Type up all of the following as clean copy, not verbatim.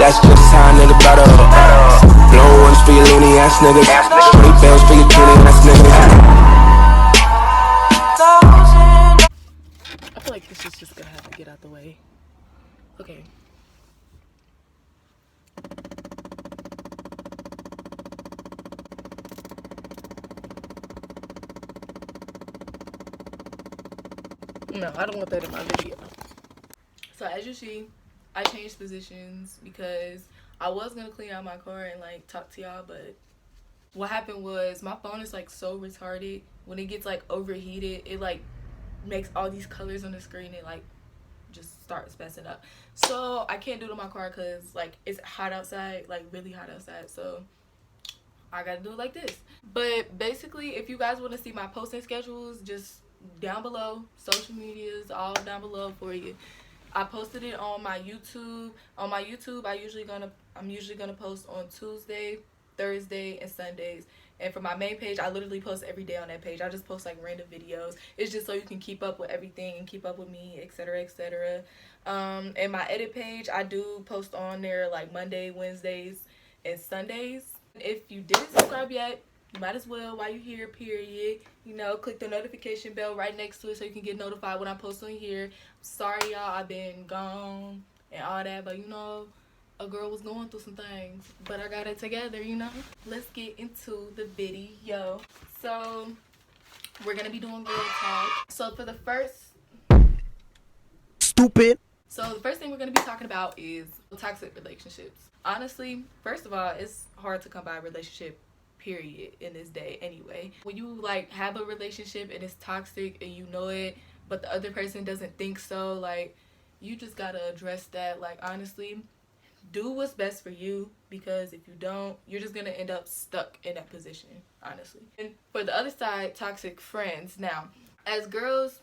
That's just how I nigga better. Blow ones for your loony ass niggas. Straight bells for your puny ass niggas. I feel like this is just gonna have to get out the way. Okay. No, I don't want that in my video. So as you see, I changed positions because I was gonna clean out my car and like talk to y'all, but what happened was my phone is like so retarded. When it gets like overheated, it like makes all these colors on the screen and like just starts messing up. So I can't do it in my car because like it's hot outside, like really hot outside. So I gotta do it like this. But basically, if you guys want to see my posting schedules, just down below, social medias all down below for you. I posted it on my YouTube. On my YouTube, I'm usually gonna post on Tuesday, Thursday, and Sundays. And for my main page, I literally post every day on that page. I just post like random videos. It's just so you can keep up with everything and keep up with me, etc., etc. And my edit page, I do post on there like Monday, Wednesdays, and Sundays. If you didn't subscribe yet, you might as well while you're here, period. You know, click the notification bell right next to it so you can get notified when I post on here. Sorry, y'all, I've been gone and all that, but you know, a girl was going through some things, but I got it together, you know. Let's get into the video. So we're gonna be doing real talk. So for the first So the first thing we're gonna be talking about is toxic relationships. Honestly, first of all, it's hard to come by a relationship, period, in this day anyway. When you like have a relationship and it's toxic and you know it, but the other person doesn't think so, like you just gotta address that. Like honestly, do what's best for you, because if you don't, you're just gonna end up stuck in that position, honestly. And for the other side, toxic friends. Now, as girls,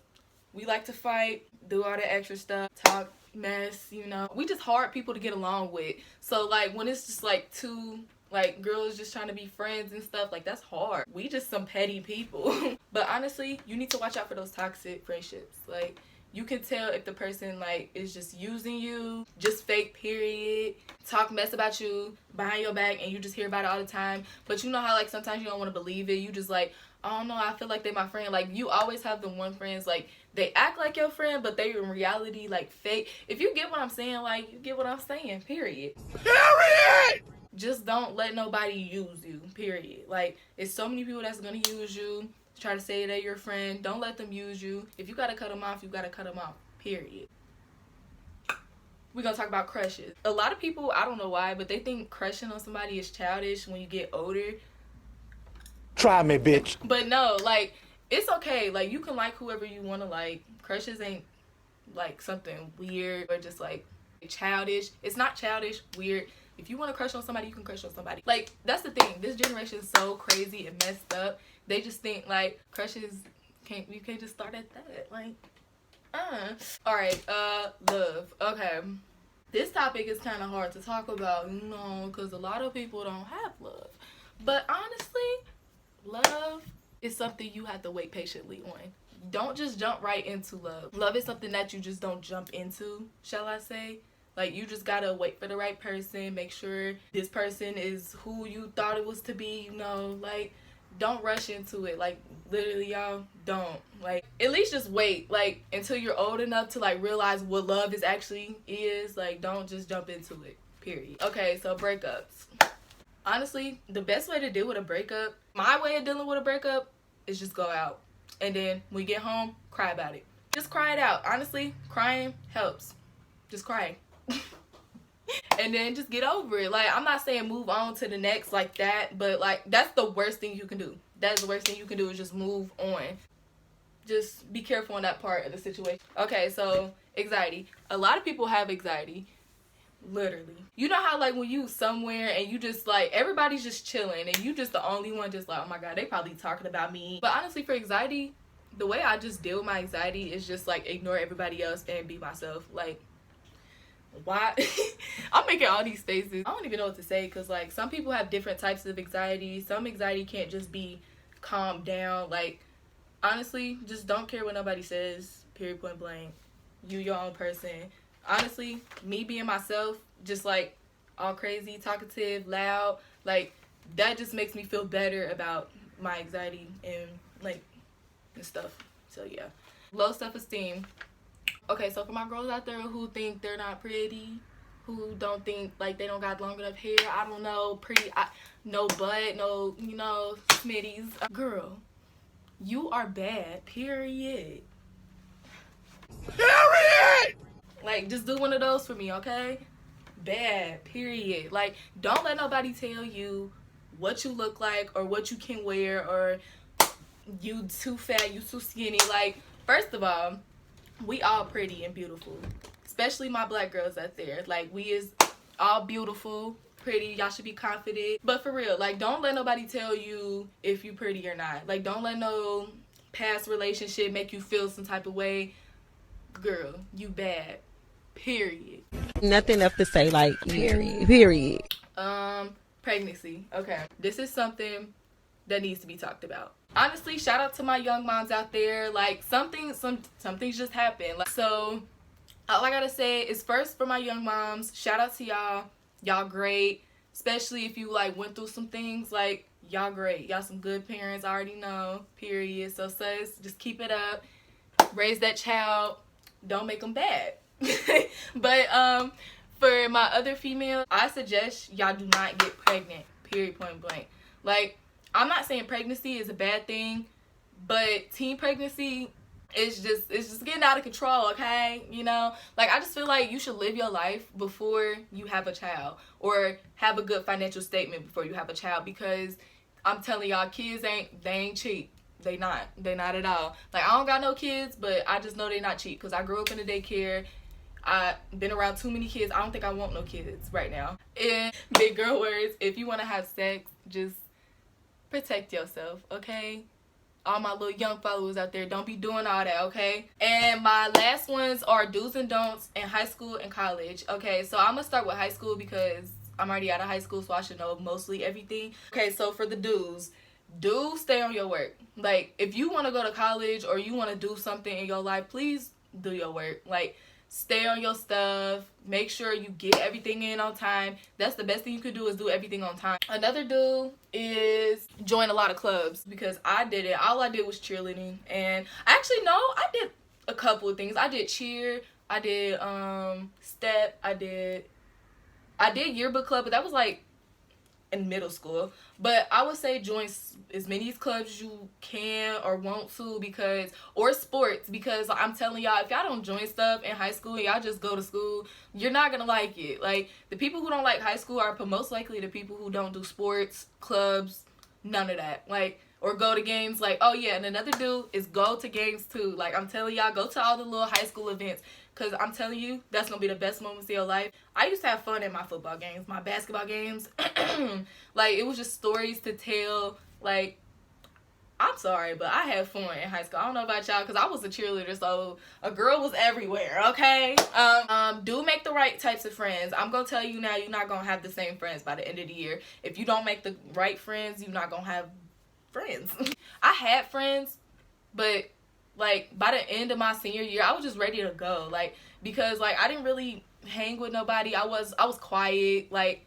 we like to fight, do all the extra stuff, talk mess, you know. We just hard people to get along with. So like when it's just like two like girls just trying to be friends and stuff, like that's hard. We just some petty people. But honestly, you need to watch out for those toxic friendships. Like you can tell if the person like is just using you, just fake, period, talk mess about you behind your back and you just hear about it all the time. But you know how like sometimes you don't want to believe it. You just like, I don't know, I feel like they my friend. Like you always have the one friends like they act like your friend, but they in reality like fake. If you get what I'm saying, like you get what I'm saying, period. Period! Just don't let nobody use you, period. Like it's so many people that's gonna use you, try to say they're your friend. Don't let them use you. If you gotta cut them off, you gotta cut them off, period. We're gonna talk about crushes. A lot of people, I don't know why, but they think crushing on somebody is childish when you get older. Try me, bitch. But no, like it's okay. Like you can like whoever you want to like. Crushes ain't like something weird or just like childish. It's not childish, weird. If you want to crush on somebody, you can crush on somebody. Like that's the thing. This generation is so crazy and messed up. They just think like crushes you can't just start at that. Like all right, love. Okay. This topic is kind of hard to talk about, you know, because a lot of people don't have love. But honestly, love is something you have to wait patiently on. Don't just jump right into love. Love is something that you just don't jump into, shall I say. Like you just gotta wait for the right person, make sure this person is who you thought it was to be, you know. Like don't rush into it. Like literally, y'all, don't. Like at least just wait like until you're old enough to like realize what love is actually is. Like don't just jump into it, period. Okay, so breakups. Honestly, the best way to deal with a breakup, my way of dealing with a breakup, is just go out. And then when you get home, cry about it. Just cry it out. Honestly, crying helps. Just cry. And then just get over it. Like, I'm not saying move on to the next like that, but like, that's the worst thing you can do. That's the worst thing you can do is just move on. Just be careful on that part of the situation. Okay, so anxiety. A lot of people have anxiety. Literally. You know how like when you somewhere and you just like everybody's just chilling and you just the only one just like, oh my god, they probably talking about me. But honestly, for anxiety, the way I just deal with my anxiety is just like ignore everybody else and be myself. Like why I'm making all these faces. I don't even know what to say, because like some people have different types of anxiety. Some anxiety can't just be calmed down. Like honestly, just don't care what nobody says, period, point blank. You your own person. Honestly, me being myself, just like all crazy, talkative, loud. Like, that just makes me feel better about my anxiety and, like, and stuff. So, yeah. Low self-esteem. Okay, so for my girls out there who think they're not pretty, who don't think, like, they don't got long enough hair, I don't know, no butt, no, you know, smitties. Girl, you are bad, period. Period! Like, just do one of those for me, okay? Bad, period. Like, don't let nobody tell you what you look like or what you can wear or you too fat, you too skinny. Like, first of all, we all pretty and beautiful. Especially my black girls out there. Like, we is all beautiful, pretty. Y'all should be confident. But for real, like, don't let nobody tell you if you pretty or not. Like, don't let no past relationship make you feel some type of way. Girl, you bad. Period. Nothing left to say, like, period. Pregnancy. Okay. This is something that needs to be talked about. Honestly, shout out to my young moms out there. Like, some things just happen. Like, so all I gotta say is, first, for my young moms, shout out to y'all. Y'all great. Especially if you, like, went through some things. Like, y'all great. Y'all some good parents. I already know. Period. So, sis, just keep it up. Raise that child. Don't make them bad. But for my other female, I suggest y'all do not get pregnant. Period. Point blank. Like, I'm not saying pregnancy is a bad thing, but teen pregnancy is just getting out of control, okay? You know? Like, I just feel like you should live your life before you have a child, or have a good financial statement before you have a child, because I'm telling y'all, kids ain't cheap. They not at all. Like, I don't got no kids, but I just know they not cheap, because I grew up in a daycare. I've been around too many kids. I don't think I want no kids right now. And big girl words, if you want to have sex, just protect yourself, okay? All my little young followers out there, don't be doing all that, okay? And my last ones are do's and don'ts in high school and college. Okay, so I'm gonna start with high school because I'm already out of high school, so I should know mostly everything. Okay, so for the do's, do stay on your work. Like, if you want to go to college or you want to do something in your life, please do your work. Like, stay on your stuff. Make sure you get everything in on time. That's the best thing you could do, is do everything on time. Another do is join a lot of clubs, because I did it. All I did was cheerleading. And actually, no, I did a couple of things. I did cheer. I did step. I did yearbook club, but that was like in middle school. But I would say join as many clubs as you can or want to, or sports, because I'm telling y'all, if y'all don't join stuff in high school and y'all just go to school, you're not gonna like it. Like, the people who don't like high school are most likely the people who don't do sports, clubs, none of that. Like, or go to games. Like, oh yeah, and another do is go to games too. Like, I'm telling y'all, go to all the little high school events, because I'm telling you, that's going to be the best moments of your life. I used to have fun at my football games, my basketball games. Like, it was just stories to tell. Like, I'm sorry, but I had fun in high school. I don't know about y'all, because I was a cheerleader, so a girl was everywhere, okay? Do make the right types of friends. I'm going to tell you now, you're not going to have the same friends by the end of the year. If you don't make the right friends, you're not going to have friends. I had friends, but like, by the end of my senior year, I was just ready to go. Like, because, like, I didn't really hang with nobody. I was quiet. Like,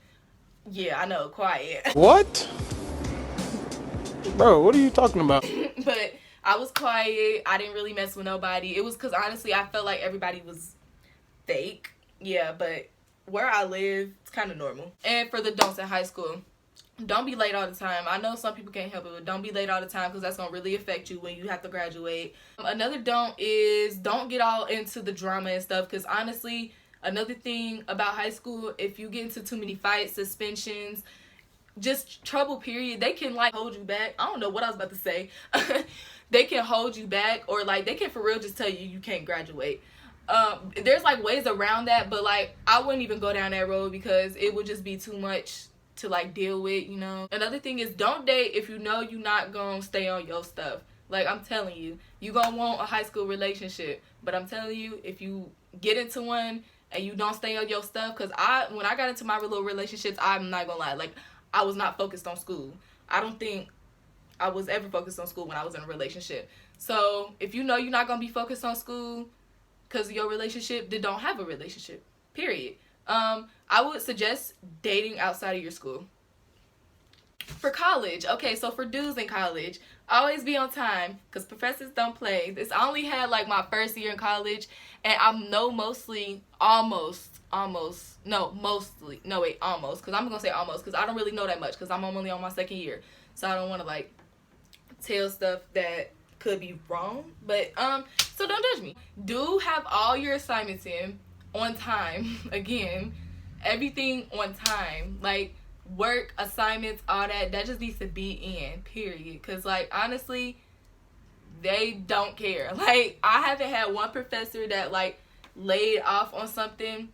yeah, I know, quiet. What? Bro, what are you talking about? But I was quiet. I didn't really mess with nobody. It was because, honestly, I felt like everybody was fake. Yeah, but where I live, it's kind of normal. And for the don'ts in high school, don't be late all the time. I know some people can't help it, but don't be late all the time, because that's going to really affect you when you have to graduate. Another don't is don't get all into the drama and stuff, because honestly, another thing about high school, if you get into too many fights, suspensions, just trouble, period, they can, like, hold you back. I don't know what I was about to say. They can hold you back, or, like, they can for real just tell you you can't graduate. There's, like, ways around that, but, like, I wouldn't even go down that road, because it would just be too much to, like, deal with, you know. Another thing is, don't date if you know you're not gonna stay on your stuff. Like, I'm telling you, you gonna want a high school relationship, but I'm telling you, if you get into one and you don't stay on your stuff, because when I got into my little relationships, I'm not gonna lie, like, I was not focused on school. I don't think I was ever focused on school when I was in a relationship. So if you know you're not gonna be focused on school because of your relationship, then don't have a relationship, period. I would suggest dating outside of your school. For college, okay, so for dudes in college, always be on time because professors don't play. I only had like my first year in college, and mostly, because I'm gonna say almost because I don't really know that much because I'm only on my second year, so I don't want to like tell stuff that could be wrong. But so don't judge me. Do have all your assignments in on time. Again, everything on time, like work, assignments, all that just needs to be in, period. Because like honestly, they don't care. Like I haven't had one professor that like laid off on something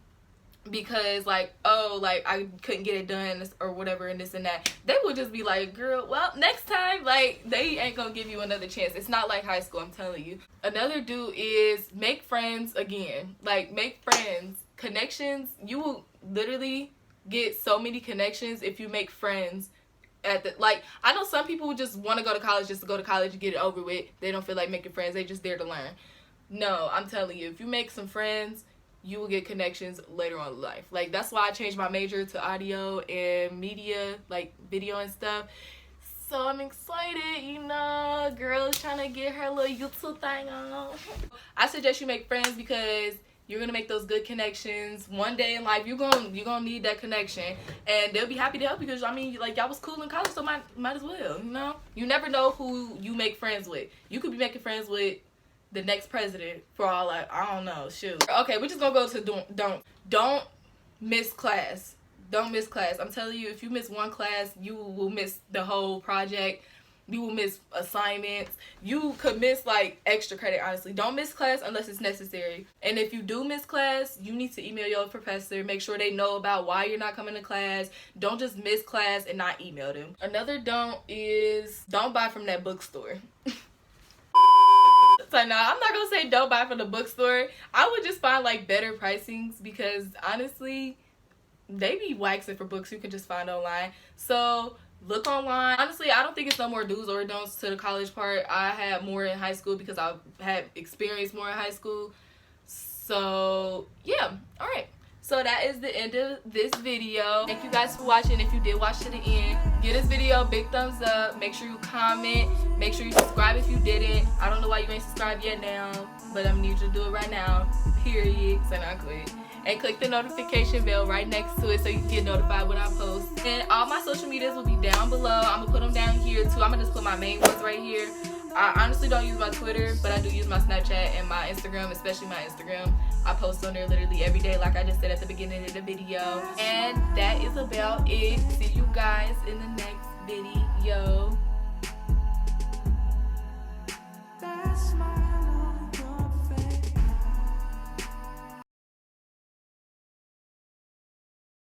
because like, oh, like I couldn't get it done or whatever and this and that. They would just be like, girl, well, next time. Like they ain't gonna give you another chance. It's not like high school, I'm telling you. Another do is make friends again. Like make friends. Connections, you will literally get so many connections if you make friends at the, like, I know some people just want to go to college just to go to college and get it over with. They don't feel like making friends, they just there to learn. No, I'm telling you, if you make some friends, you will get connections later on in life. Like that's why I changed my major to audio and media, like video and stuff. So I'm excited, you know, girl's trying to get her little YouTube thing on. I suggest you make friends because you're gonna make those good connections. One day in life, you're gonna need that connection, and they'll be happy to help you because I mean, like y'all was cool in college, so might as well, you know. You never know who you make friends with. You could be making friends with the next president for all like I don't know. Shoot. Okay, we're just gonna go to don't miss class. Don't miss class. I'm telling you, if you miss one class, you will miss the whole project. You will miss assignments. You could miss like extra credit, honestly. Don't miss class unless it's necessary. And if you do miss class, you need to email your professor. Make sure they know about why you're not coming to class. Don't just miss class and not email them. Another don't is don't buy from that bookstore. So now I'm not gonna say don't buy from the bookstore. I would just find like better pricings because honestly, they be waxing for books you can just find online. So look online. Honestly, I don't think it's no more do's or don'ts to the college part. I had more in high school because I had experienced more in high school. So yeah, all right. So that is the end of this video. Thank you guys for watching. If you did watch to the end, give this video a big thumbs up. Make sure you comment. Make sure you subscribe if you didn't. I don't know why you ain't subscribed yet now, but I'm gonna need you to do it right now. Period. So not quit. And click the notification bell right next to it so you can get notified when I post. And all my social medias will be down below. I'm gonna put them down here too. I'm gonna just put my main ones right here. I honestly don't use my Twitter, but I do use my Snapchat and my Instagram, especially my Instagram. I post on there literally every day, like I just said at the beginning of the video. And that is about it. See you guys in the next video.